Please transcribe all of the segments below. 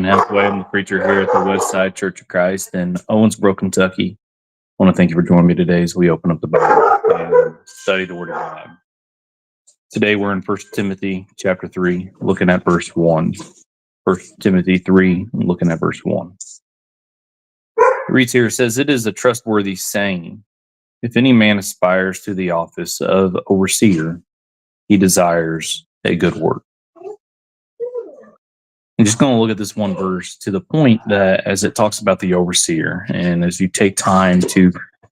Ryan Halfway. I'm the preacher here at the West Side Church of Christ in Owensboro, Kentucky. I want to thank you for joining me today as we open up the Bible and study the Word of God. Today we're in 1 Timothy chapter 3, looking at verse 1. 1 Timothy 3, looking at verse 1. It reads here, it says, "It is a trustworthy saying, if any man aspires to the office of overseer, he desires a good work." I'm just going to look at this one verse to the point that as it talks about the overseer, and as you take time to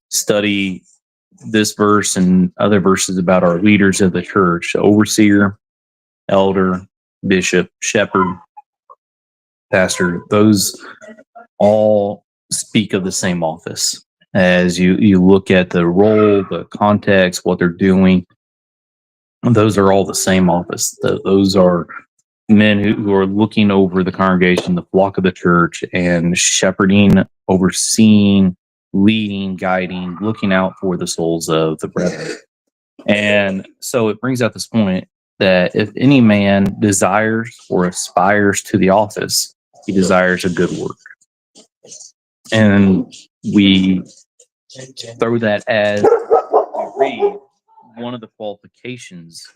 study this verse and other verses about our leaders of the church, overseer, elder, bishop, shepherd, pastor, those all speak of the same office. As you look at the role, the context, what they're doing, those are all the same office. Those are men who are looking over the congregation, the flock of the church, and shepherding, overseeing, leading, guiding, looking out for the souls of the brethren. And so it brings out this point that if any man desires or aspires to the office, he desires a good work. And we throw that as we read one of the qualifications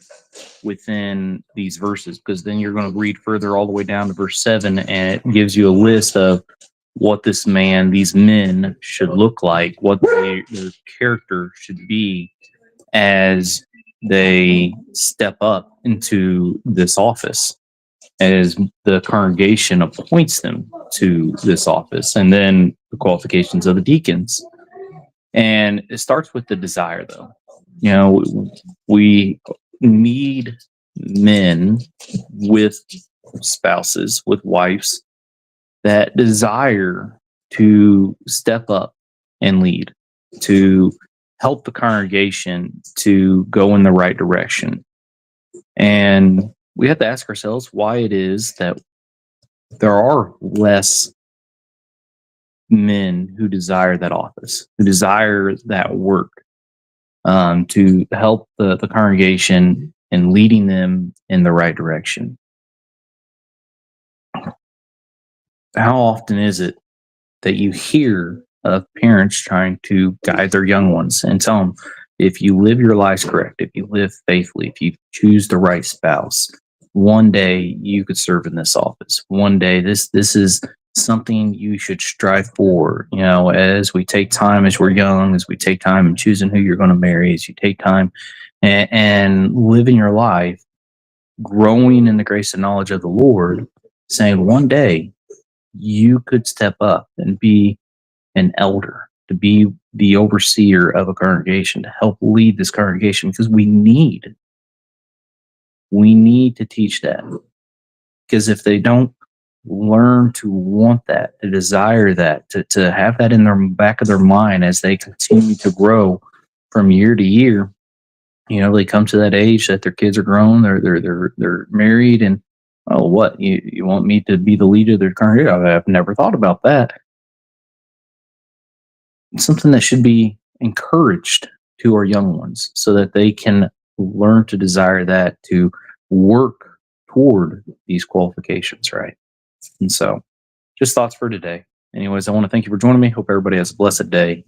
within these verses, because then you're going to read further all the way down to verse 7, and it gives you a list of what these men should look like, what their character should be as they step up into this office, as the congregation appoints them to this office, and then the qualifications of the deacons. And it starts with the desire, though. You know, we need men with spouses, with wives that desire to step up and lead, to help the congregation to go in the right direction. And we have to ask ourselves why it is that there are less men who desire that office, who desire that work, to help the congregation and leading them in the right direction. How often is it that you hear of parents trying to guide their young ones and tell them, if you live your lives correct, if you live faithfully, if you choose the right spouse, one day you could serve in this office. One day this is something you should strive for. You know, as we take time, as we're young, as we take time in choosing who you're going to marry, as you take time and living your life, growing in the grace and knowledge of the Lord, saying one day you could step up and be an elder, to be the overseer of a congregation, to help lead this congregation, because we need to teach that. Because if they don't learn to want that, to desire that, to have that in their back of their mind as they continue to grow from year to year, you know, they come to that age that their kids are grown, they're married, and oh, what, you want me to be the leader of their congregation? I've never thought about that. It's something that should be encouraged to our young ones so that they can learn to desire that, to work toward these qualifications, right? And so, just thoughts for today. Anyways, I want to thank you for joining me. Hope everybody has a blessed day.